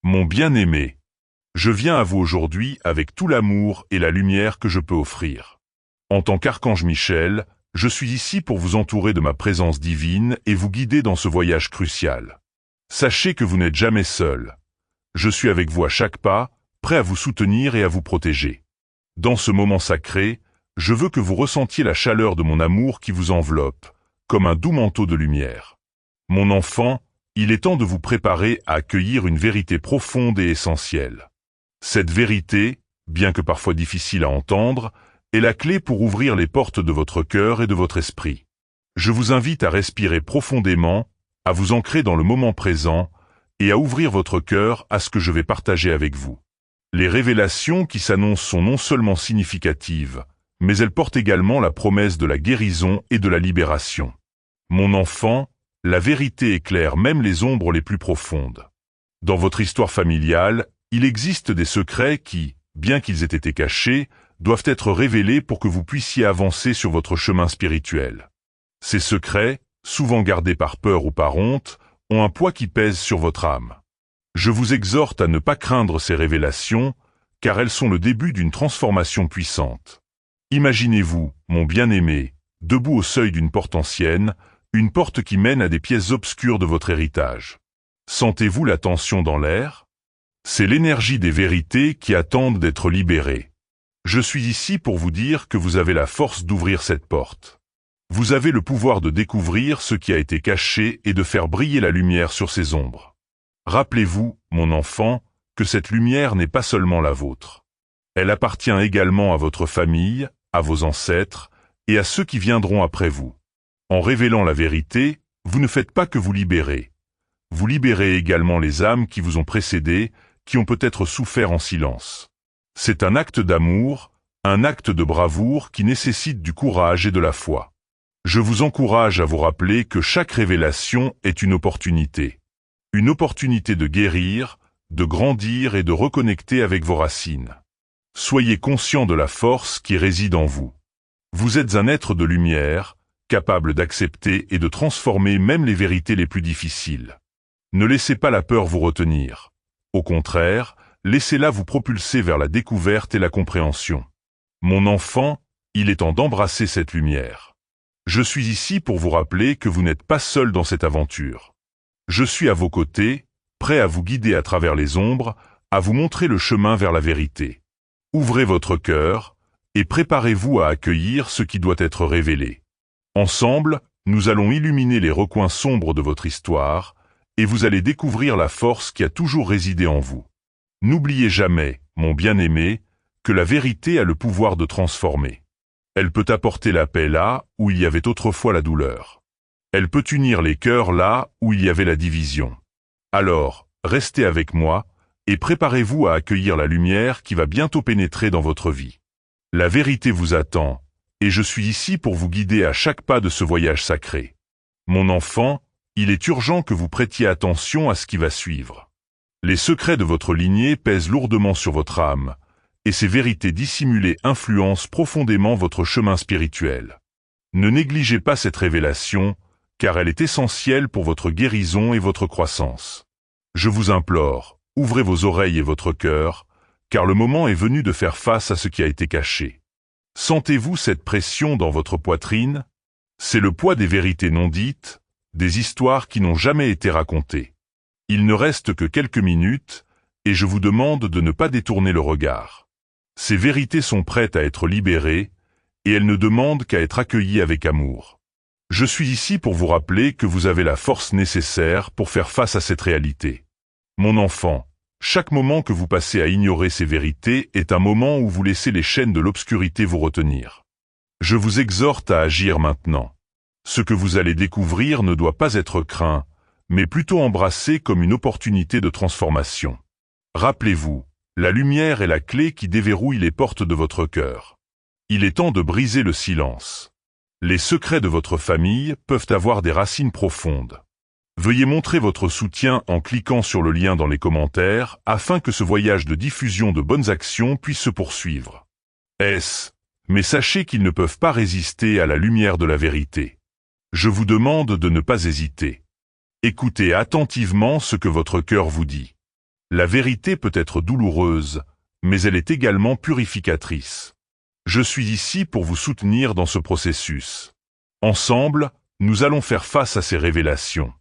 Mon bien-aimé, je viens à vous aujourd'hui avec tout l'amour et la lumière que je peux offrir. En tant qu'archange Michel, je suis ici pour vous entourer de ma présence divine et vous guider dans ce voyage crucial. Sachez que vous n'êtes jamais seul. Je suis avec vous à chaque pas, prêt à vous soutenir et à vous protéger. Dans ce moment sacré, je veux que vous ressentiez la chaleur de mon amour qui vous enveloppe, comme un doux manteau de lumière. Mon enfant, il est temps de vous préparer à accueillir une vérité profonde et essentielle. Cette vérité, bien que parfois difficile à entendre, est la clé pour ouvrir les portes de votre cœur et de votre esprit. Je vous invite à respirer profondément, à vous ancrer dans le moment présent et à ouvrir votre cœur à ce que je vais partager avec vous. Les révélations qui s'annoncent sont non seulement significatives, mais elles portent également la promesse de la guérison et de la libération. Mon enfant, la vérité éclaire même les ombres les plus profondes. Dans votre histoire familiale, il existe des secrets qui, bien qu'ils aient été cachés, doivent être révélés pour que vous puissiez avancer sur votre chemin spirituel. Ces secrets, souvent gardés par peur ou par honte, ont un poids qui pèse sur votre âme. Je vous exhorte à ne pas craindre ces révélations, car elles sont le début d'une transformation puissante. Imaginez-vous, mon bien-aimé, debout au seuil d'une porte ancienne, une porte qui mène à des pièces obscures de votre héritage. Sentez-vous la tension dans l'air? C'est l'énergie des vérités qui attendent d'être libérées. Je suis ici pour vous dire que vous avez la force d'ouvrir cette porte. Vous avez le pouvoir de découvrir ce qui a été caché et de faire briller la lumière sur ces ombres. Rappelez-vous, mon enfant, que cette lumière n'est pas seulement la vôtre. Elle appartient également à votre famille, à vos ancêtres et à ceux qui viendront après vous. En révélant la vérité, vous ne faites pas que vous libérer. Vous libérez également les âmes qui vous ont précédés, qui ont peut-être souffert en silence. C'est un acte d'amour, un acte de bravoure qui nécessite du courage et de la foi. Je vous encourage à vous rappeler que chaque révélation est une opportunité. Une opportunité de guérir, de grandir et de reconnecter avec vos racines. Soyez conscient de la force qui réside en vous. Vous êtes un être de lumière, capable d'accepter et de transformer même les vérités les plus difficiles. Ne laissez pas la peur vous retenir. Au contraire, laissez-la vous propulser vers la découverte et la compréhension. Mon enfant, il est temps d'embrasser cette lumière. Je suis ici pour vous rappeler que vous n'êtes pas seul dans cette aventure. Je suis à vos côtés, prêt à vous guider à travers les ombres, à vous montrer le chemin vers la vérité. Ouvrez votre cœur et préparez-vous à accueillir ce qui doit être révélé. Ensemble, nous allons illuminer les recoins sombres de votre histoire et vous allez découvrir la force qui a toujours résidé en vous. N'oubliez jamais, mon bien-aimé, que la vérité a le pouvoir de transformer. Elle peut apporter la paix là où il y avait autrefois la douleur. Elle peut unir les cœurs là où il y avait la division. Alors, restez avec moi et préparez-vous à accueillir la lumière qui va bientôt pénétrer dans votre vie. La vérité vous attend, et je suis ici pour vous guider à chaque pas de ce voyage sacré. Mon enfant, il est urgent que vous prêtiez attention à ce qui va suivre. Les secrets de votre lignée pèsent lourdement sur votre âme, et ces vérités dissimulées influencent profondément votre chemin spirituel. Ne négligez pas cette révélation, car elle est essentielle pour votre guérison et votre croissance. Je vous implore, ouvrez vos oreilles et votre cœur, car le moment est venu de faire face à ce qui a été caché. Sentez-vous cette pression dans votre poitrine? C'est le poids des vérités non dites, des histoires qui n'ont jamais été racontées. Il ne reste que quelques minutes, et je vous demande de ne pas détourner le regard. Ces vérités sont prêtes à être libérées, et elles ne demandent qu'à être accueillies avec amour. Je suis ici pour vous rappeler que vous avez la force nécessaire pour faire face à cette réalité. Mon enfant, chaque moment que vous passez à ignorer ces vérités est un moment où vous laissez les chaînes de l'obscurité vous retenir. Je vous exhorte à agir maintenant. Ce que vous allez découvrir ne doit pas être craint, mais plutôt embrassé comme une opportunité de transformation. Rappelez-vous, la lumière est la clé qui déverrouille les portes de votre cœur. Il est temps de briser le silence. Les secrets de votre famille peuvent avoir des racines profondes. Veuillez montrer votre soutien en cliquant sur le lien dans les commentaires afin que ce voyage de diffusion de bonnes actions puisse se poursuivre. Mais sachez qu'ils ne peuvent pas résister à la lumière de la vérité. Je vous demande de ne pas hésiter. Écoutez attentivement ce que votre cœur vous dit. La vérité peut être douloureuse, mais elle est également purificatrice. Je suis ici pour vous soutenir dans ce processus. Ensemble, nous allons faire face à ces révélations.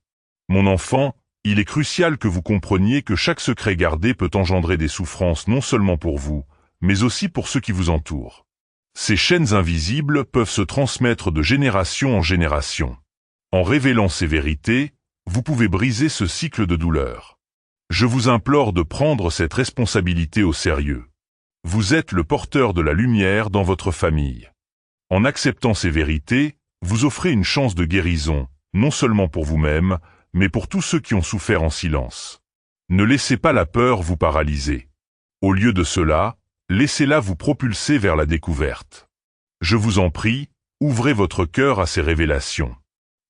Mon enfant, il est crucial que vous compreniez que chaque secret gardé peut engendrer des souffrances non seulement pour vous, mais aussi pour ceux qui vous entourent. Ces chaînes invisibles peuvent se transmettre de génération en génération. En révélant ces vérités, vous pouvez briser ce cycle de douleur. Je vous implore de prendre cette responsabilité au sérieux. Vous êtes le porteur de la lumière dans votre famille. En acceptant ces vérités, vous offrez une chance de guérison, non seulement pour vous-même, mais pour tous ceux qui ont souffert en silence. Ne laissez pas la peur vous paralyser. Au lieu de cela, laissez-la vous propulser vers la découverte. Je vous en prie, ouvrez votre cœur à ces révélations.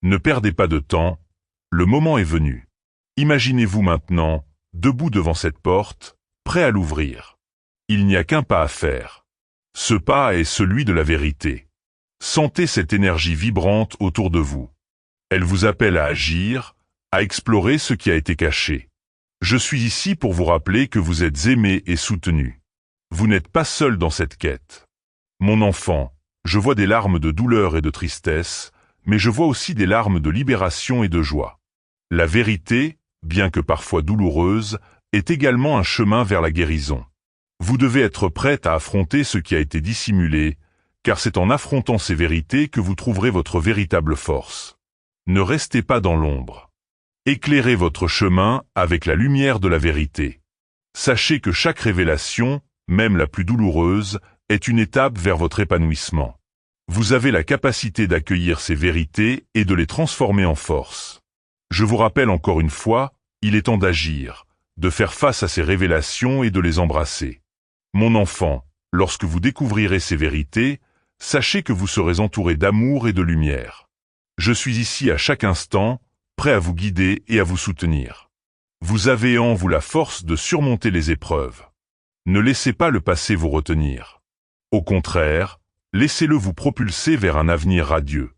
Ne perdez pas de temps, le moment est venu. Imaginez-vous maintenant, debout devant cette porte, prêt à l'ouvrir. Il n'y a qu'un pas à faire. Ce pas est celui de la vérité. Sentez cette énergie vibrante autour de vous. Elle vous appelle à agir, à explorer ce qui a été caché. Je suis ici pour vous rappeler que vous êtes aimé et soutenu. Vous n'êtes pas seul dans cette quête. Mon enfant, je vois des larmes de douleur et de tristesse, mais je vois aussi des larmes de libération et de joie. La vérité, bien que parfois douloureuse, est également un chemin vers la guérison. Vous devez être prête à affronter ce qui a été dissimulé, car c'est en affrontant ces vérités que vous trouverez votre véritable force. Ne restez pas dans l'ombre. Éclairez votre chemin avec la lumière de la vérité. Sachez que chaque révélation, même la plus douloureuse, est une étape vers votre épanouissement. Vous avez la capacité d'accueillir ces vérités et de les transformer en force. Je vous rappelle encore une fois, il est temps d'agir, de faire face à ces révélations et de les embrasser. Mon enfant, lorsque vous découvrirez ces vérités, sachez que vous serez entouré d'amour et de lumière. Je suis ici à chaque instant, prêt à vous guider et à vous soutenir. Vous avez en vous la force de surmonter les épreuves. Ne laissez pas le passé vous retenir. Au contraire, laissez-le vous propulser vers un avenir radieux.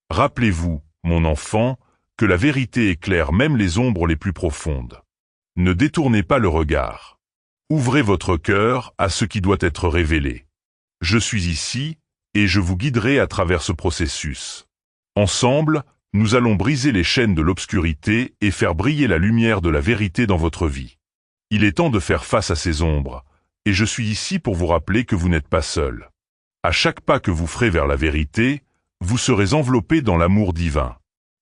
Rappelez-vous, mon enfant, que la vérité éclaire même les ombres les plus profondes. Ne détournez pas le regard. Ouvrez votre cœur à ce qui doit être révélé. Je suis ici, et je vous guiderai à travers ce processus. Ensemble, nous allons briser les chaînes de l'obscurité et faire briller la lumière de la vérité dans votre vie. Il est temps de faire face à ces ombres, et je suis ici pour vous rappeler que vous n'êtes pas seul. À chaque pas que vous ferez vers la vérité, vous serez enveloppé dans l'amour divin.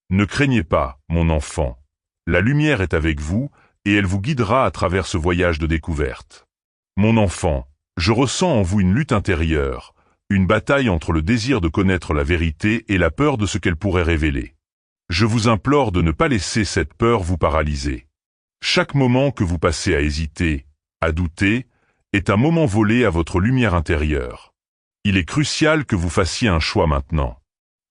Ne craignez pas, mon enfant. La lumière est avec vous, et elle vous guidera à travers ce voyage de découverte. Mon enfant, je ressens en vous une lutte intérieure, une bataille entre le désir de connaître la vérité et la peur de ce qu'elle pourrait révéler. Je vous implore de ne pas laisser cette peur vous paralyser. Chaque moment que vous passez à hésiter, à douter, est un moment volé à votre lumière intérieure. Il est crucial que vous fassiez un choix maintenant.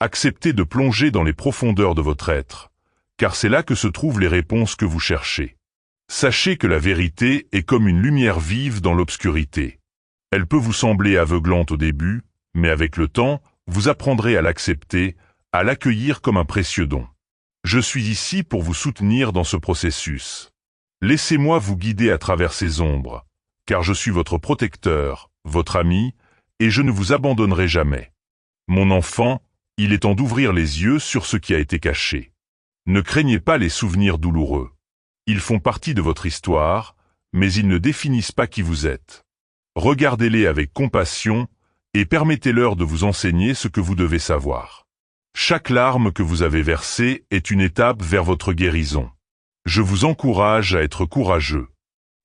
Acceptez de plonger dans les profondeurs de votre être, car c'est là que se trouvent les réponses que vous cherchez. Sachez que la vérité est comme une lumière vive dans l'obscurité. Elle peut vous sembler aveuglante au début, mais avec le temps, vous apprendrez à l'accepter, à l'accueillir comme un précieux don. Je suis ici pour vous soutenir dans ce processus. Laissez-moi vous guider à travers ces ombres, car je suis votre protecteur, votre ami, et je ne vous abandonnerai jamais. Mon enfant, il est temps d'ouvrir les yeux sur ce qui a été caché. Ne craignez pas les souvenirs douloureux. Ils font partie de votre histoire, mais ils ne définissent pas qui vous êtes. Regardez-les avec compassion et permettez-leur de vous enseigner ce que vous devez savoir. Chaque larme que vous avez versée est une étape vers votre guérison. Je vous encourage à être courageux.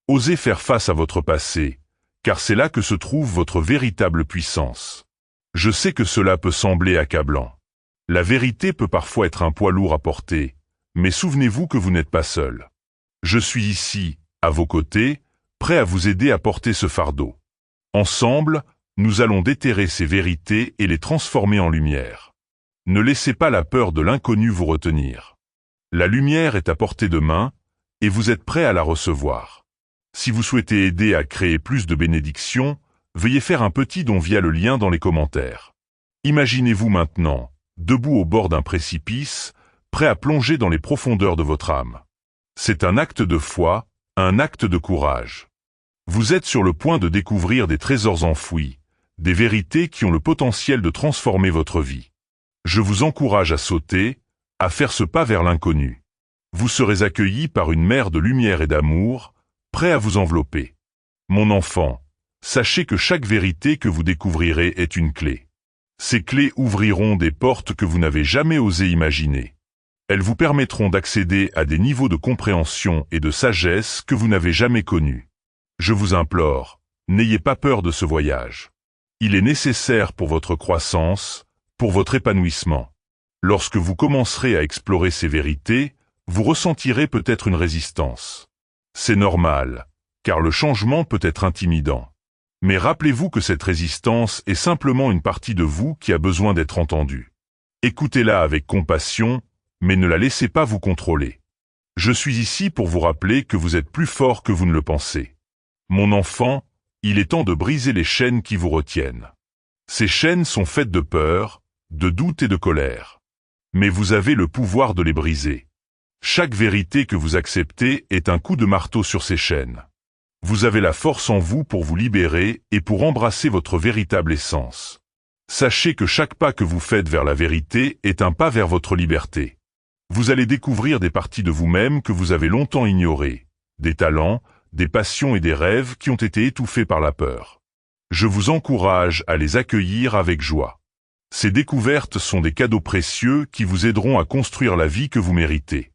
Osez faire face à votre passé, car c'est là que se trouve votre véritable puissance. Je sais que cela peut sembler accablant. La vérité peut parfois être un poids lourd à porter, mais souvenez-vous que vous n'êtes pas seul. Je suis ici, à vos côtés, prêt à vous aider à porter ce fardeau. Ensemble, nous allons déterrer ces vérités et les transformer en lumière. Ne laissez pas la peur de l'inconnu vous retenir. La lumière est à portée de main, et vous êtes prêt à la recevoir. Si vous souhaitez aider à créer plus de bénédictions, veuillez faire un petit don via le lien dans les commentaires. Imaginez-vous maintenant, debout au bord d'un précipice, prêt à plonger dans les profondeurs de votre âme. C'est un acte de foi, Un acte de courage. Vous êtes sur le point de découvrir des trésors enfouis, des vérités qui ont le potentiel de transformer votre vie. Je vous encourage à sauter, à faire ce pas vers l'inconnu. Vous serez accueilli par une mer de lumière et d'amour, prêt à vous envelopper. Mon enfant, sachez que chaque vérité que vous découvrirez est une clé. Ces clés ouvriront des portes que vous n'avez jamais osé imaginer. Elles vous permettront d'accéder à des niveaux de compréhension et de sagesse que vous n'avez jamais connus. Je vous implore, n'ayez pas peur de ce voyage. Il est nécessaire pour votre croissance, pour votre épanouissement. Lorsque vous commencerez à explorer ces vérités, vous ressentirez peut-être une résistance. C'est normal, car le changement peut être intimidant. Mais rappelez-vous que cette résistance est simplement une partie de vous qui a besoin d'être entendue. Écoutez-la avec compassion, mais ne la laissez pas vous contrôler. Je suis ici pour vous rappeler que vous êtes plus fort que vous ne le pensez. Mon enfant, il est temps de briser les chaînes qui vous retiennent. Ces chaînes sont faites de peur, de doute et de colère. Mais vous avez le pouvoir de les briser. Chaque vérité que vous acceptez est un coup de marteau sur ces chaînes. Vous avez la force en vous pour vous libérer et pour embrasser votre véritable essence. Sachez que chaque pas que vous faites vers la vérité est un pas vers votre liberté. Vous allez découvrir des parties de vous-même que vous avez longtemps ignorées, des talents, des passions et des rêves qui ont été étouffés par la peur. Je vous encourage à les accueillir avec joie. Ces découvertes sont des cadeaux précieux qui vous aideront à construire la vie que vous méritez.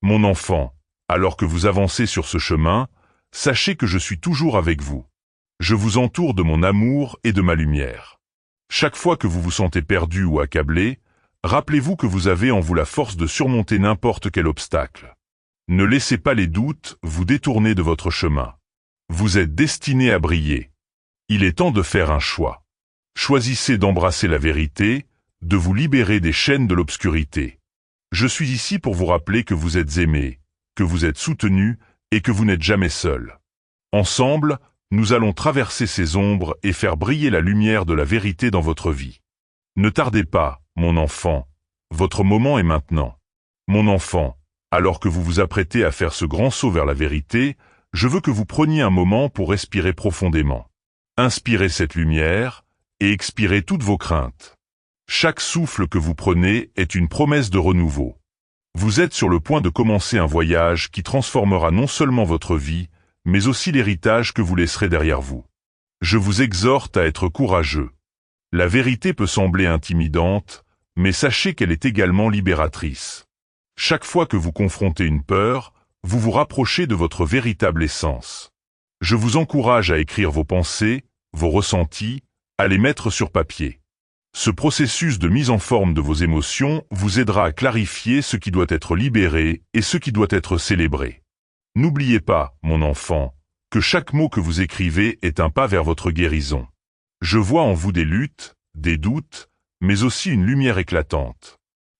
Mon enfant, alors que vous avancez sur ce chemin, sachez que je suis toujours avec vous. Je vous entoure de mon amour et de ma lumière. Chaque fois que vous vous sentez perdu ou accablé, rappelez-vous que vous avez en vous la force de surmonter n'importe quel obstacle. Ne laissez pas les doutes vous détourner de votre chemin. Vous êtes destiné à briller. Il est temps de faire un choix. Choisissez d'embrasser la vérité, de vous libérer des chaînes de l'obscurité. Je suis ici pour vous rappeler que vous êtes aimé, que vous êtes soutenu et que vous n'êtes jamais seul. Ensemble, nous allons traverser ces ombres et faire briller la lumière de la vérité dans votre vie. Ne tardez pas, mon enfant, votre moment est maintenant. Mon enfant, alors que vous vous apprêtez à faire ce grand saut vers la vérité, je veux que vous preniez un moment pour respirer profondément. Inspirez cette lumière et expirez toutes vos craintes. Chaque souffle que vous prenez est une promesse de renouveau. Vous êtes sur le point de commencer un voyage qui transformera non seulement votre vie, mais aussi l'héritage que vous laisserez derrière vous. Je vous exhorte à être courageux. La vérité peut sembler intimidante, mais sachez qu'elle est également libératrice. Chaque fois que vous confrontez une peur, vous vous rapprochez de votre véritable essence. Je vous encourage à écrire vos pensées, vos ressentis, à les mettre sur papier. Ce processus de mise en forme de vos émotions vous aidera à clarifier ce qui doit être libéré et ce qui doit être célébré. N'oubliez pas, mon enfant, que chaque mot que vous écrivez est un pas vers votre guérison. Je vois en vous des luttes, des doutes, mais aussi une lumière éclatante.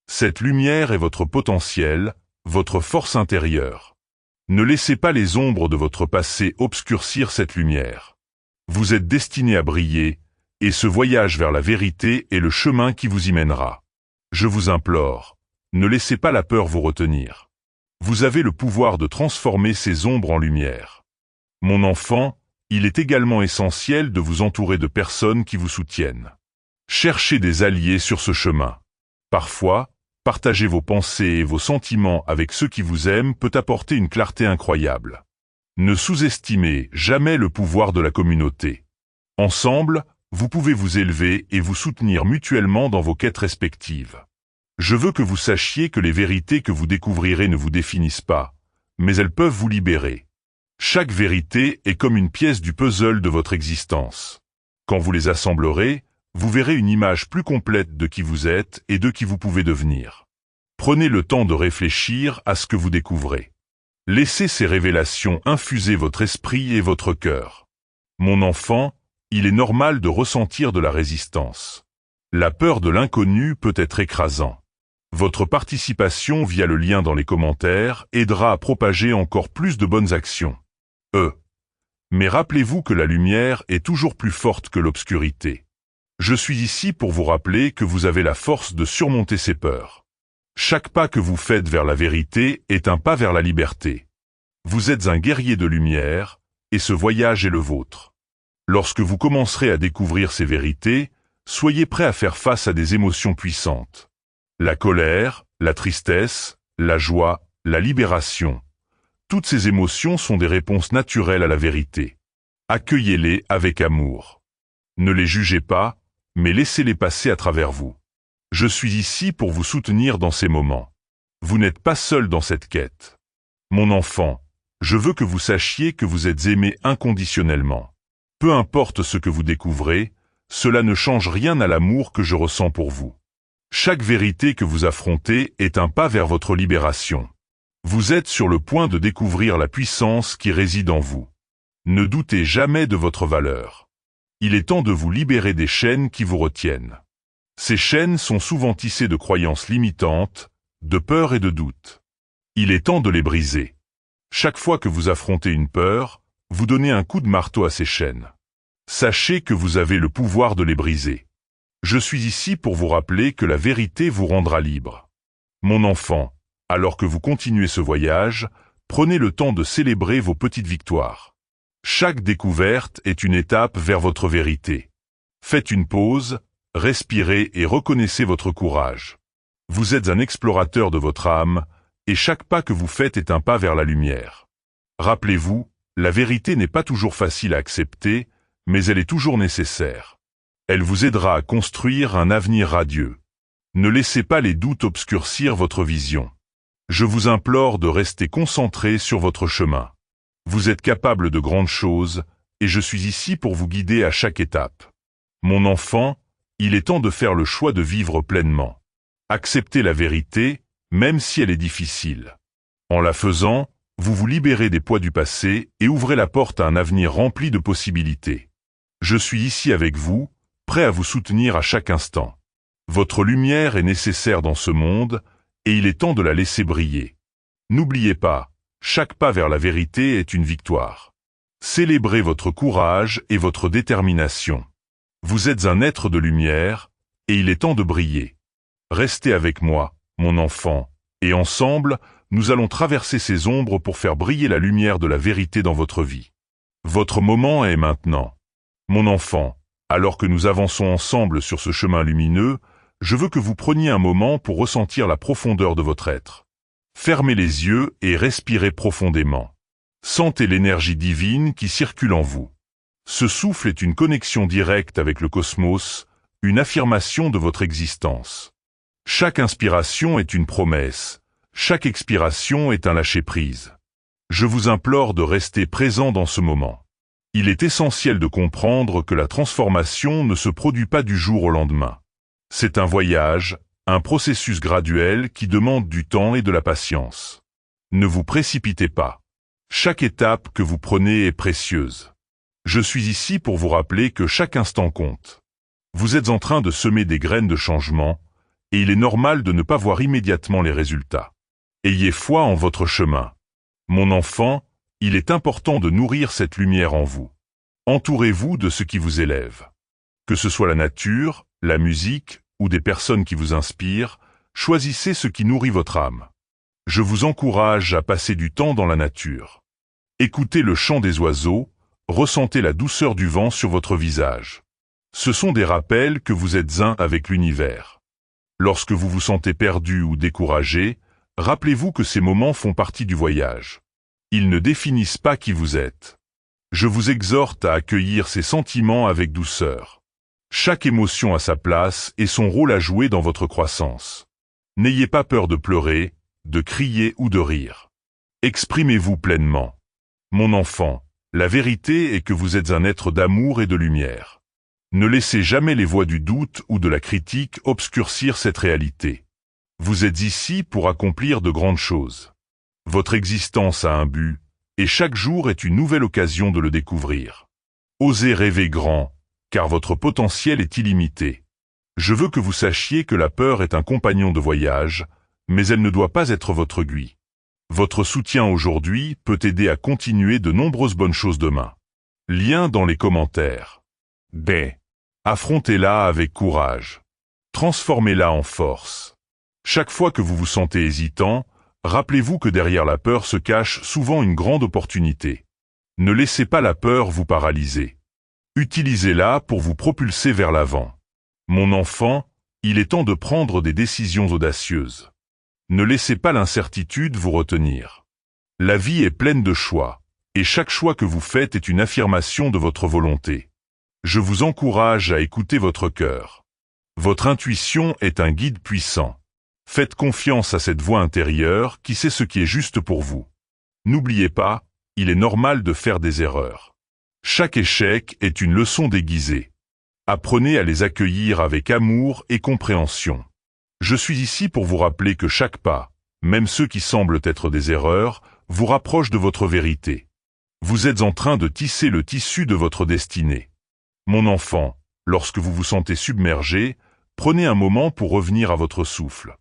Cette lumière est votre potentiel, votre force intérieure. Ne laissez pas les ombres de votre passé obscurcir cette lumière. Vous êtes destiné à briller, et ce voyage vers la vérité est le chemin qui vous y mènera. Je vous implore, ne laissez pas la peur vous retenir. Vous avez le pouvoir de transformer ces ombres en lumière. Mon enfant, il est également essentiel de vous entourer de personnes qui vous soutiennent. Cherchez des alliés sur ce chemin. Parfois, partager vos pensées et vos sentiments avec ceux qui vous aiment peut apporter une clarté incroyable. Ne sous-estimez jamais le pouvoir de la communauté. Ensemble, vous pouvez vous élever et vous soutenir mutuellement dans vos quêtes respectives. Je veux que vous sachiez que les vérités que vous découvrirez ne vous définissent pas, mais elles peuvent vous libérer. Chaque vérité est comme une pièce du puzzle de votre existence. Quand vous les assemblerez, vous verrez une image plus complète de qui vous êtes et de qui vous pouvez devenir. Prenez le temps de réfléchir à ce que vous découvrez. Laissez ces révélations infuser votre esprit et votre cœur. Mon enfant, il est normal de ressentir de la résistance. La peur de l'inconnu peut être écrasant. Votre participation via le lien dans les commentaires aidera à propager encore plus de bonnes actions. Mais rappelez-vous que la lumière est toujours plus forte que l'obscurité. Je suis ici pour vous rappeler que vous avez la force de surmonter ces peurs. Chaque pas que vous faites vers la vérité est un pas vers la liberté. Vous êtes un guerrier de lumière, et ce voyage est le vôtre. Lorsque vous commencerez à découvrir ces vérités, soyez prêt à faire face à des émotions puissantes. La colère, la tristesse, la joie, la libération. Toutes ces émotions sont des réponses naturelles à la vérité. Accueillez-les avec amour. Ne les jugez pas, mais laissez-les passer à travers vous. Je suis ici pour vous soutenir dans ces moments. Vous n'êtes pas seul dans cette quête. Mon enfant, je veux que vous sachiez que vous êtes aimé inconditionnellement. Peu importe ce que vous découvrez, cela ne change rien à l'amour que je ressens pour vous. Chaque vérité que vous affrontez est un pas vers votre libération. Vous êtes sur le point de découvrir la puissance qui réside en vous. Ne doutez jamais de votre valeur. Il est temps de vous libérer des chaînes qui vous retiennent. Ces chaînes sont souvent tissées de croyances limitantes, de peur et de doute. Il est temps de les briser. Chaque fois que vous affrontez une peur, vous donnez un coup de marteau à ces chaînes. Sachez que vous avez le pouvoir de les briser. Je suis ici pour vous rappeler que la vérité vous rendra libre. Mon enfant, alors que vous continuez ce voyage, prenez le temps de célébrer vos petites victoires. Chaque découverte est une étape vers votre vérité. Faites une pause, respirez et reconnaissez votre courage. Vous êtes un explorateur de votre âme, et chaque pas que vous faites est un pas vers la lumière. Rappelez-vous, la vérité n'est pas toujours facile à accepter, mais elle est toujours nécessaire. Elle vous aidera à construire un avenir radieux. Ne laissez pas les doutes obscurcir votre vision. Je vous implore de rester concentré sur votre chemin. Vous êtes capable de grandes choses, et je suis ici pour vous guider à chaque étape. Mon enfant, il est temps de faire le choix de vivre pleinement. Acceptez la vérité, même si elle est difficile. En la faisant, vous vous libérez des poids du passé et ouvrez la porte à un avenir rempli de possibilités. Je suis ici avec vous, prêt à vous soutenir à chaque instant. Votre lumière est nécessaire dans ce monde, et il est temps de la laisser briller. N'oubliez pas, chaque pas vers la vérité est une victoire. Célébrez votre courage et votre détermination. Vous êtes un être de lumière, et il est temps de briller. Restez avec moi, mon enfant, et ensemble, nous allons traverser ces ombres pour faire briller la lumière de la vérité dans votre vie. Votre moment est maintenant. Mon enfant, alors que nous avançons ensemble sur ce chemin lumineux, je veux que vous preniez un moment pour ressentir la profondeur de votre être. Fermez les yeux et respirez profondément. Sentez l'énergie divine qui circule en vous. Ce souffle est une connexion directe avec le cosmos, une affirmation de votre existence. Chaque inspiration est une promesse, chaque expiration est un lâcher-prise. Je vous implore de rester présent dans ce moment. Il est essentiel de comprendre que la transformation ne se produit pas du jour au lendemain. C'est un voyage, un processus graduel qui demande du temps et de la patience. Ne vous précipitez pas. Chaque étape que vous prenez est précieuse. Je suis ici pour vous rappeler que chaque instant compte. Vous êtes en train de semer des graines de changement, et il est normal de ne pas voir immédiatement les résultats. Ayez foi en votre chemin. Mon enfant, il est important de nourrir cette lumière en vous. Entourez-vous de ce qui vous élève. Que ce soit la nature, la musique ou des personnes qui vous inspirent, choisissez ce qui nourrit votre âme. Je vous encourage à passer du temps dans la nature. Écoutez le chant des oiseaux, ressentez la douceur du vent sur votre visage. Ce sont des rappels que vous êtes un avec l'univers. Lorsque vous vous sentez perdu ou découragé, rappelez-vous que ces moments font partie du voyage. Ils ne définissent pas qui vous êtes. Je vous exhorte à accueillir ces sentiments avec douceur. Chaque émotion a sa place et son rôle à jouer dans votre croissance. N'ayez pas peur de pleurer, de crier ou de rire. Exprimez-vous pleinement. Mon enfant, la vérité est que vous êtes un être d'amour et de lumière. Ne laissez jamais les voix du doute ou de la critique obscurcir cette réalité. Vous êtes ici pour accomplir de grandes choses. Votre existence a un but, et chaque jour est une nouvelle occasion de le découvrir. Osez rêver grand, car votre potentiel est illimité. Je veux que vous sachiez que la peur est un compagnon de voyage, mais elle ne doit pas être votre aiguille. Votre soutien aujourd'hui peut aider à continuer de nombreuses bonnes choses demain. Lien dans les commentaires. B. Affrontez-la avec courage. Transformez-la en force. Chaque fois que vous vous sentez hésitant, Rappelez-vous que derrière la peur se cache souvent une grande opportunité. Ne laissez pas la peur vous paralyser. Utilisez-la pour vous propulser vers l'avant. Mon enfant, il est temps de prendre des décisions audacieuses. Ne laissez pas l'incertitude vous retenir. La vie est pleine de choix, et chaque choix que vous faites est une affirmation de votre volonté. Je vous encourage à écouter votre cœur. Votre intuition est un guide puissant. Faites confiance à cette voix intérieure qui sait ce qui est juste pour vous. N'oubliez pas, il est normal de faire des erreurs. Chaque échec est une leçon déguisée. Apprenez à les accueillir avec amour et compréhension. Je suis ici pour vous rappeler que chaque pas, même ceux qui semblent être des erreurs, vous rapproche de votre vérité. Vous êtes en train de tisser le tissu de votre destinée. Mon enfant, lorsque vous vous sentez submergé, prenez un moment pour revenir à votre souffle.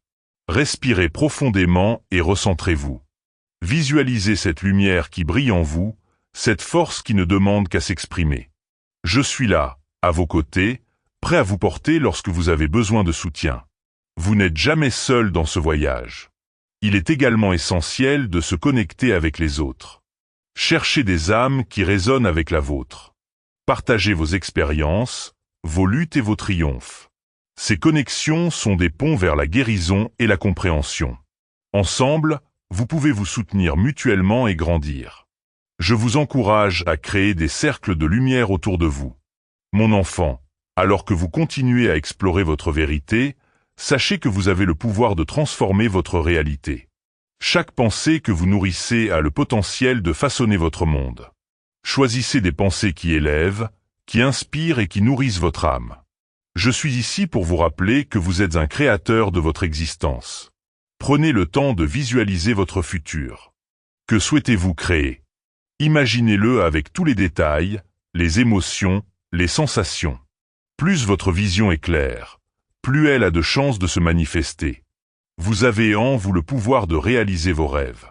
Respirez profondément et recentrez-vous. Visualisez cette lumière qui brille en vous, cette force qui ne demande qu'à s'exprimer. Je suis là, à vos côtés, prêt à vous porter lorsque vous avez besoin de soutien. Vous n'êtes jamais seul dans ce voyage. Il est également essentiel de se connecter avec les autres. Cherchez des âmes qui résonnent avec la vôtre. Partagez vos expériences, vos luttes et vos triomphes. Ces connexions sont des ponts vers la guérison et la compréhension. Ensemble, vous pouvez vous soutenir mutuellement et grandir. Je vous encourage à créer des cercles de lumière autour de vous. Mon enfant, alors que vous continuez à explorer votre vérité, sachez que vous avez le pouvoir de transformer votre réalité. Chaque pensée que vous nourrissez a le potentiel de façonner votre monde. Choisissez des pensées qui élèvent, qui inspirent et qui nourrissent votre âme. Je suis ici pour vous rappeler que vous êtes un créateur de votre existence. Prenez le temps de visualiser votre futur. Que souhaitez-vous créer? Imaginez-le avec tous les détails, les émotions, les sensations. Plus votre vision est claire, plus elle a de chances de se manifester. Vous avez en vous le pouvoir de réaliser vos rêves.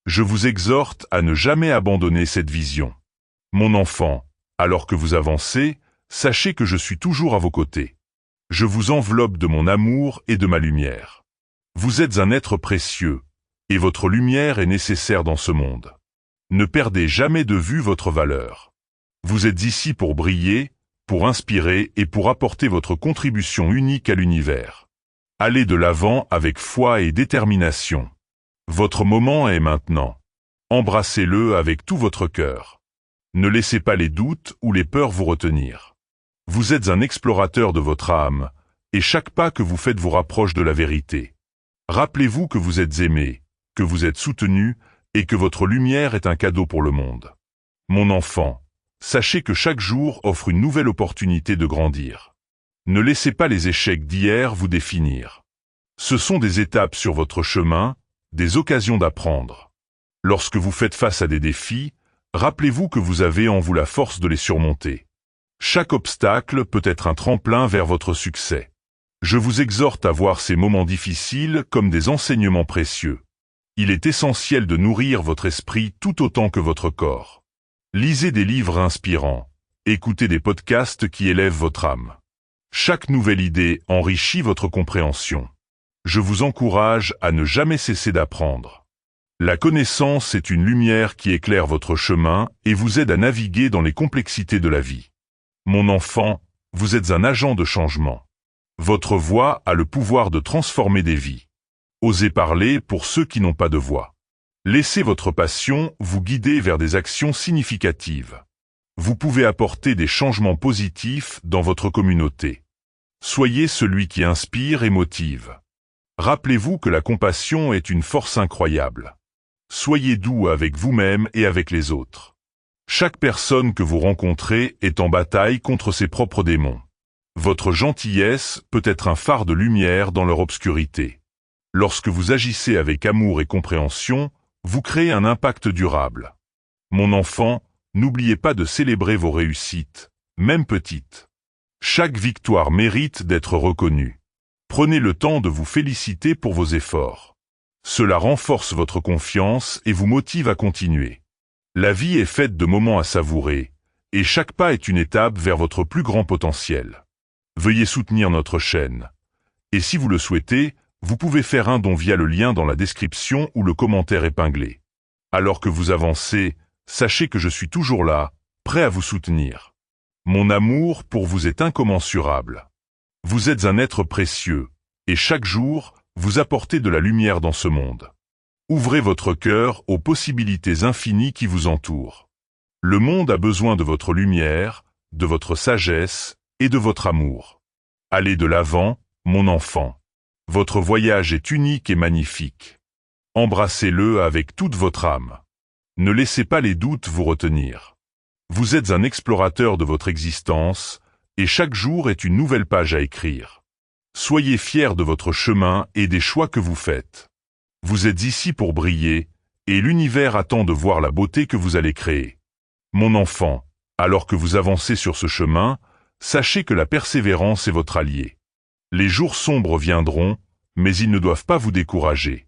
Je vous exhorte à ne jamais abandonner cette vision. Mon enfant, alors que vous avancez, sachez que je suis toujours à vos côtés. Je vous enveloppe de mon amour et de ma lumière. Vous êtes un être précieux, et votre lumière est nécessaire dans ce monde. Ne perdez jamais de vue votre valeur. Vous êtes ici pour briller, pour inspirer et pour apporter votre contribution unique à l'univers. Allez de l'avant avec foi et détermination. Votre moment est maintenant. Embrassez-le avec tout votre cœur. Ne laissez pas les doutes ou les peurs vous retenir. Vous êtes un explorateur de votre âme, et chaque pas que vous faites vous rapproche de la vérité. Rappelez-vous que vous êtes aimé, que vous êtes soutenu, et que votre lumière est un cadeau pour le monde. Mon enfant, sachez que chaque jour offre une nouvelle opportunité de grandir. Ne laissez pas les échecs d'hier vous définir. Ce sont des étapes sur votre chemin, des occasions d'apprendre. Lorsque vous faites face à des défis, rappelez-vous que vous avez en vous la force de les surmonter. Chaque obstacle peut être un tremplin vers votre succès. Je vous exhorte à voir ces moments difficiles comme des enseignements précieux. Il est essentiel de nourrir votre esprit tout autant que votre corps. Lisez des livres inspirants, écoutez des podcasts qui élèvent votre âme. Chaque nouvelle idée enrichit votre compréhension. Je vous encourage à ne jamais cesser d'apprendre. La connaissance est une lumière qui éclaire votre chemin et vous aide à naviguer dans les complexités de la vie. Mon enfant, vous êtes un agent de changement. Votre voix a le pouvoir de transformer des vies. Osez parler pour ceux qui n'ont pas de voix. Laissez votre passion vous guider vers des actions significatives. Vous pouvez apporter des changements positifs dans votre communauté. Soyez celui qui inspire et motive. Rappelez-vous que la compassion est une force incroyable. Soyez doux avec vous-même et avec les autres. Chaque personne que vous rencontrez est en bataille contre ses propres démons. Votre gentillesse peut être un phare de lumière dans leur obscurité. Lorsque vous agissez avec amour et compréhension, vous créez un impact durable. Mon enfant, n'oubliez pas de célébrer vos réussites, même petites. Chaque victoire mérite d'être reconnue. Prenez le temps de vous féliciter pour vos efforts. Cela renforce votre confiance et vous motive à continuer. La vie est faite de moments à savourer, et chaque pas est une étape vers votre plus grand potentiel. Veuillez soutenir notre chaîne. Et si vous le souhaitez, Vous pouvez faire un don via le lien dans la description ou le commentaire épinglé. Alors que vous avancez, sachez que je suis toujours là, prêt à vous soutenir. Mon amour pour vous est incommensurable. Vous êtes un être précieux, et chaque jour, vous apportez de la lumière dans ce monde. Ouvrez votre cœur aux possibilités infinies qui vous entourent. Le monde a besoin de votre lumière, de votre sagesse et de votre amour. Allez de l'avant, mon enfant. Votre voyage est unique et magnifique. Embrassez-le avec toute votre âme. Ne laissez pas les doutes vous retenir. Vous êtes un explorateur de votre existence, et chaque jour est une nouvelle page à écrire. Soyez fiers de votre chemin et des choix que vous faites. Vous êtes ici pour briller, et l'univers attend de voir la beauté que vous allez créer. Mon enfant, alors que vous avancez sur ce chemin, sachez que la persévérance est votre allié. Les jours sombres viendront, mais ils ne doivent pas vous décourager.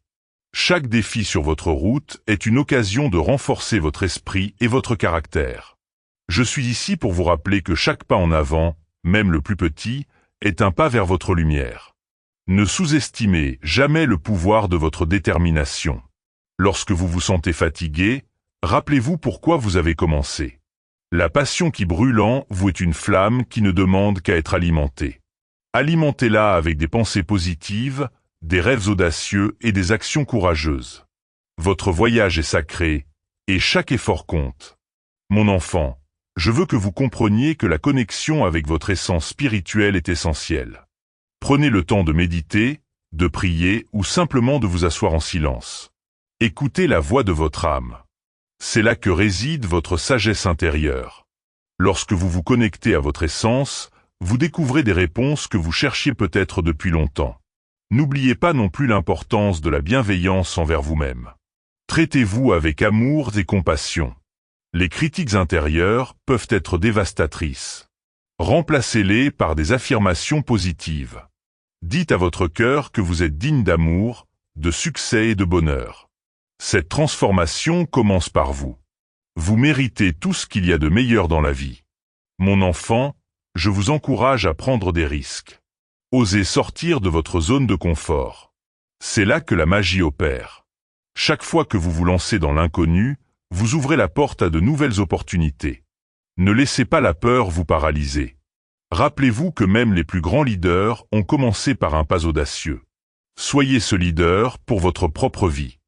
Chaque défi sur votre route est une occasion de renforcer votre esprit et votre caractère. Je suis ici pour vous rappeler que chaque pas en avant, même le plus petit, est un pas vers votre lumière. Ne sous-estimez jamais le pouvoir de votre détermination. Lorsque vous vous sentez fatigué, rappelez-vous pourquoi vous avez commencé. La passion qui brûle en vous est une flamme qui ne demande qu'à être alimentée. Alimentez-la avec des pensées positives, des rêves audacieux et des actions courageuses. Votre voyage est sacré, et chaque effort compte. Mon enfant, je veux que vous compreniez que la connexion avec votre essence spirituelle est essentielle. Prenez le temps de méditer, de prier ou simplement de vous asseoir en silence. Écoutez la voix de votre âme. C'est là que réside votre sagesse intérieure. Lorsque vous vous connectez à votre essence, vous découvrez des réponses que vous cherchiez peut-être depuis longtemps. N'oubliez pas non plus l'importance de la bienveillance envers vous-même. Traitez-vous avec amour et compassion. Les critiques intérieures peuvent être dévastatrices. Remplacez-les par des affirmations positives. Dites à votre cœur que vous êtes digne d'amour, de succès et de bonheur. Cette transformation commence par vous. Vous méritez tout ce qu'il y a de meilleur dans la vie. Mon enfant, je vous encourage à prendre des risques. Osez sortir de votre zone de confort. C'est là que la magie opère. Chaque fois que vous vous lancez dans l'inconnu, vous ouvrez la porte à de nouvelles opportunités. Ne laissez pas la peur vous paralyser. Rappelez-vous que même les plus grands leaders ont commencé par un pas audacieux. Soyez ce leader pour votre propre vie.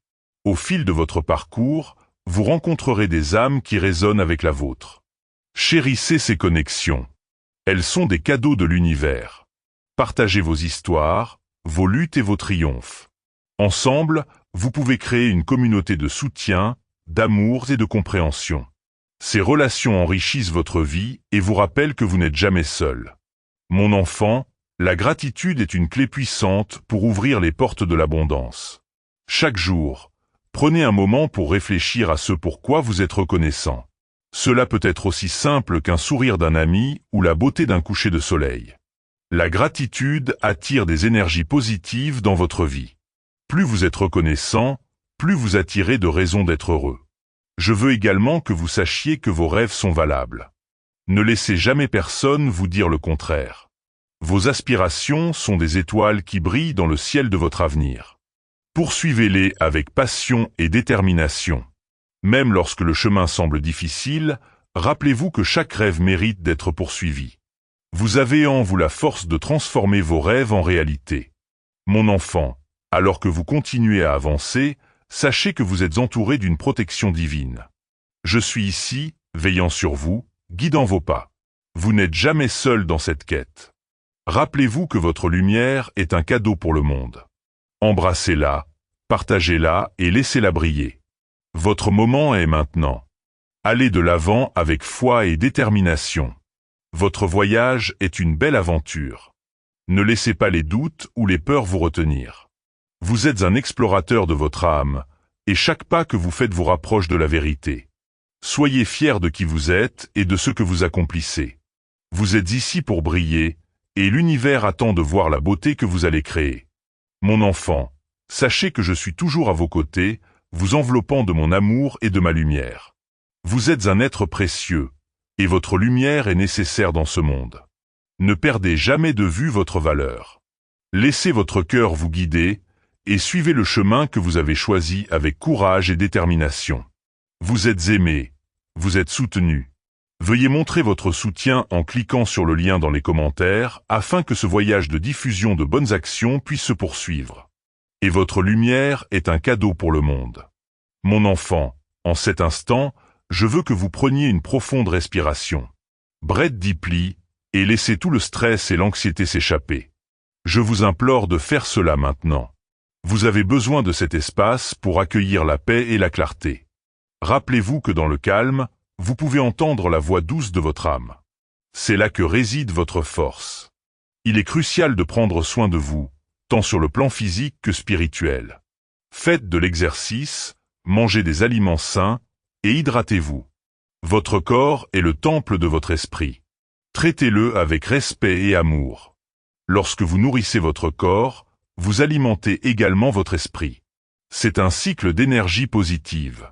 Au fil de votre parcours, vous rencontrerez des âmes qui résonnent avec la vôtre. Chérissez ces connexions. Elles sont des cadeaux de l'univers. Partagez vos histoires, vos luttes et vos triomphes. Ensemble, vous pouvez créer une communauté de soutien, d'amour et de compréhension. Ces relations enrichissent votre vie et vous rappellent que vous n'êtes jamais seul. Mon enfant, la gratitude est une clé puissante pour ouvrir les portes de l'abondance. Chaque jour, prenez un moment pour réfléchir à ce pourquoi vous êtes reconnaissant. Cela peut être aussi simple qu'un sourire d'un ami ou la beauté d'un coucher de soleil. La gratitude attire des énergies positives dans votre vie. Plus vous êtes reconnaissant, plus vous attirez de raisons d'être heureux. Je veux également que vous sachiez que vos rêves sont valables. Ne laissez jamais personne vous dire le contraire. Vos aspirations sont des étoiles qui brillent dans le ciel de votre avenir. Poursuivez-les avec passion et détermination. Même lorsque le chemin semble difficile, rappelez-vous que chaque rêve mérite d'être poursuivi. Vous avez en vous la force de transformer vos rêves en réalité. Mon enfant, alors que vous continuez à avancer, sachez que vous êtes entouré d'une protection divine. Je suis ici, veillant sur vous, guidant vos pas. Vous n'êtes jamais seul dans cette quête. Rappelez-vous que votre lumière est un cadeau pour le monde. Embrassez-la, partagez-la et laissez-la briller. Votre moment est maintenant. Allez de l'avant avec foi et détermination. Votre voyage est une belle aventure. Ne laissez pas les doutes ou les peurs vous retenir. Vous êtes un explorateur de votre âme, et chaque pas que vous faites vous rapproche de la vérité. Soyez fiers de qui vous êtes et de ce que vous accomplissez. Vous êtes ici pour briller, et l'univers attend de voir la beauté que vous allez créer. Mon enfant, sachez que je suis toujours à vos côtés, vous enveloppant de mon amour et de ma lumière. Vous êtes un être précieux, et votre lumière est nécessaire dans ce monde. Ne perdez jamais de vue votre valeur. Laissez votre cœur vous guider, et suivez le chemin que vous avez choisi avec courage et détermination. Vous êtes aimé, vous êtes soutenu. Veuillez montrer votre soutien en cliquant sur le lien dans les commentaires afin que ce voyage de diffusion de bonnes actions puisse se poursuivre. Et votre lumière est un cadeau pour le monde. Mon enfant, en cet instant, je veux que vous preniez une profonde respiration. Breath deeply, et laissez tout le stress et l'anxiété s'échapper. Je vous implore de faire cela maintenant. Vous avez besoin de cet espace pour accueillir la paix et la clarté. Rappelez-vous que dans le calme, vous pouvez entendre la voix douce de votre âme. C'est là que réside votre force. Il est crucial de prendre soin de vous, tant sur le plan physique que spirituel. Faites de l'exercice, mangez des aliments sains, et hydratez-vous. Votre corps est le temple de votre esprit. Traitez-le avec respect et amour. Lorsque vous nourrissez votre corps, vous alimentez également votre esprit. C'est un cycle d'énergie positive.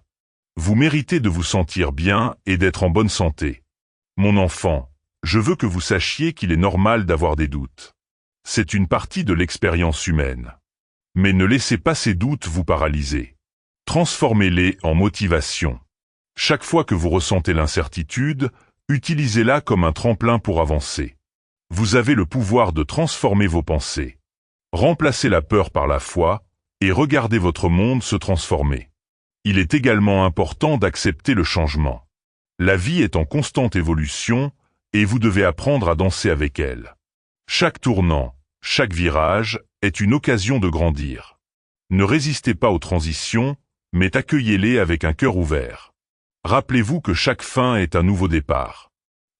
Vous méritez de vous sentir bien et d'être en bonne santé. Mon enfant, je veux que vous sachiez qu'il est normal d'avoir des doutes. C'est une partie de l'expérience humaine. Mais ne laissez pas ces doutes vous paralyser. Transformez-les en motivation. Chaque fois que vous ressentez l'incertitude, utilisez-la comme un tremplin pour avancer. Vous avez le pouvoir de transformer vos pensées. Remplacez la peur par la foi, et regardez votre monde se transformer. Il est également important d'accepter le changement. La vie est en constante évolution, et vous devez apprendre à danser avec elle. Chaque tournant, chaque virage, est une occasion de grandir. Ne résistez pas aux transitions, mais accueillez-les avec un cœur ouvert. Rappelez-vous que chaque fin est un nouveau départ.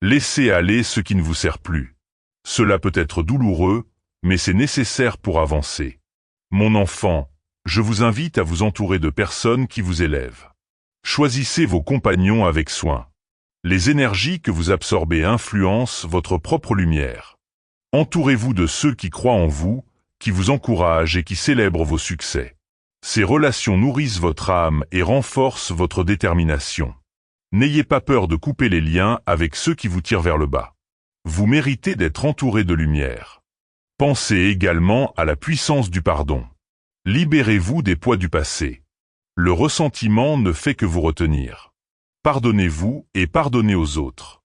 Laissez aller ce qui ne vous sert plus. Cela peut être douloureux, mais c'est nécessaire pour avancer. Mon enfant, je vous invite à vous entourer de personnes qui vous élèvent. Choisissez vos compagnons avec soin. Les énergies que vous absorbez influencent votre propre lumière. Entourez-vous de ceux qui croient en vous, qui vous encouragent et qui célèbrent vos succès. Ces relations nourrissent votre âme et renforcent votre détermination. N'ayez pas peur de couper les liens avec ceux qui vous tirent vers le bas. Vous méritez d'être entouré de lumière. Pensez également à la puissance du pardon. Libérez-vous des poids du passé. Le ressentiment ne fait que vous retenir. Pardonnez-vous et pardonnez aux autres.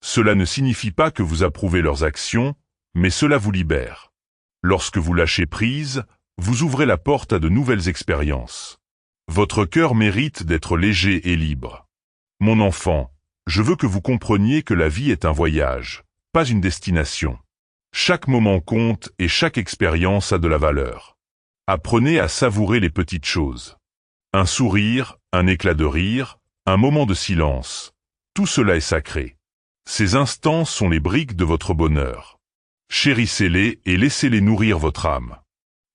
Cela ne signifie pas que vous approuvez leurs actions, mais cela vous libère. Lorsque vous lâchez prise, vous ouvrez la porte à de nouvelles expériences. Votre cœur mérite d'être léger et libre. Mon enfant, je veux que vous compreniez que la vie est un voyage, pas une destination. Chaque moment compte et chaque expérience a de la valeur. Apprenez à savourer les petites choses. Un sourire, un éclat de rire, un moment de silence. Tout cela est sacré. Ces instants sont les briques de votre bonheur. Chérissez-les et laissez-les nourrir votre âme.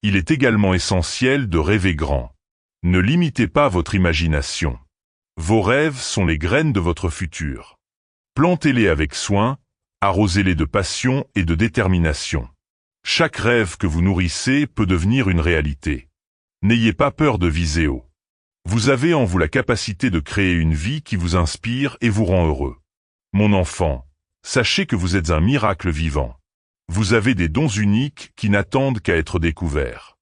Il est également essentiel de rêver grand. Ne limitez pas votre imagination. Vos rêves sont les graines de votre futur. Plantez-les avec soin, arrosez-les de passion et de détermination. Chaque rêve que vous nourrissez peut devenir une réalité. N'ayez pas peur de viser haut. Vous avez en vous la capacité de créer une vie qui vous inspire et vous rend heureux. Mon enfant, sachez que vous êtes un miracle vivant. Vous avez des dons uniques qui n'attendent qu'à être découverts.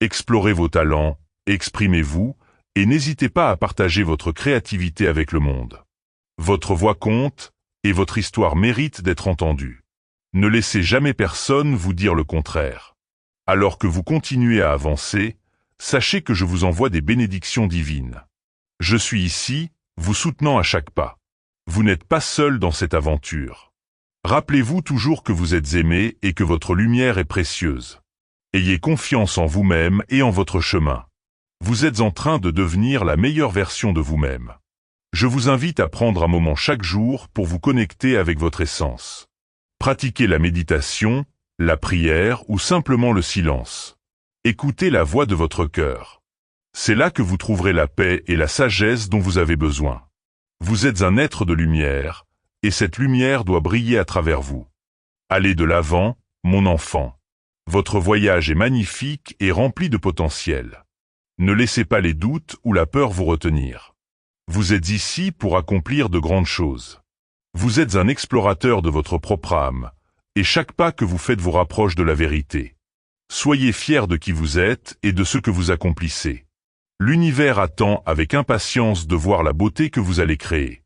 Explorez vos talents, exprimez-vous, et n'hésitez pas à partager votre créativité avec le monde. Votre voix compte, et votre histoire mérite d'être entendue. Ne laissez jamais personne vous dire le contraire. Alors que vous continuez à avancer, sachez que je vous envoie des bénédictions divines. Je suis ici, vous soutenant à chaque pas. Vous n'êtes pas seul dans cette aventure. Rappelez-vous toujours que vous êtes aimé et que votre lumière est précieuse. Ayez confiance en vous-même et en votre chemin. Vous êtes en train de devenir la meilleure version de vous-même. Je vous invite à prendre un moment chaque jour pour vous connecter avec votre essence. Pratiquez la méditation, la prière ou simplement le silence. Écoutez la voix de votre cœur. C'est là que vous trouverez la paix et la sagesse dont vous avez besoin. Vous êtes un être de lumière, et cette lumière doit briller à travers vous. Allez de l'avant, mon enfant. Votre voyage est magnifique et rempli de potentiel. Ne laissez pas les doutes ou la peur vous retenir. Vous êtes ici pour accomplir de grandes choses. Vous êtes un explorateur de votre propre âme, et chaque pas que vous faites vous rapproche de la vérité. Soyez fiers de qui vous êtes et de ce que vous accomplissez. L'univers attend avec impatience de voir la beauté que vous allez créer.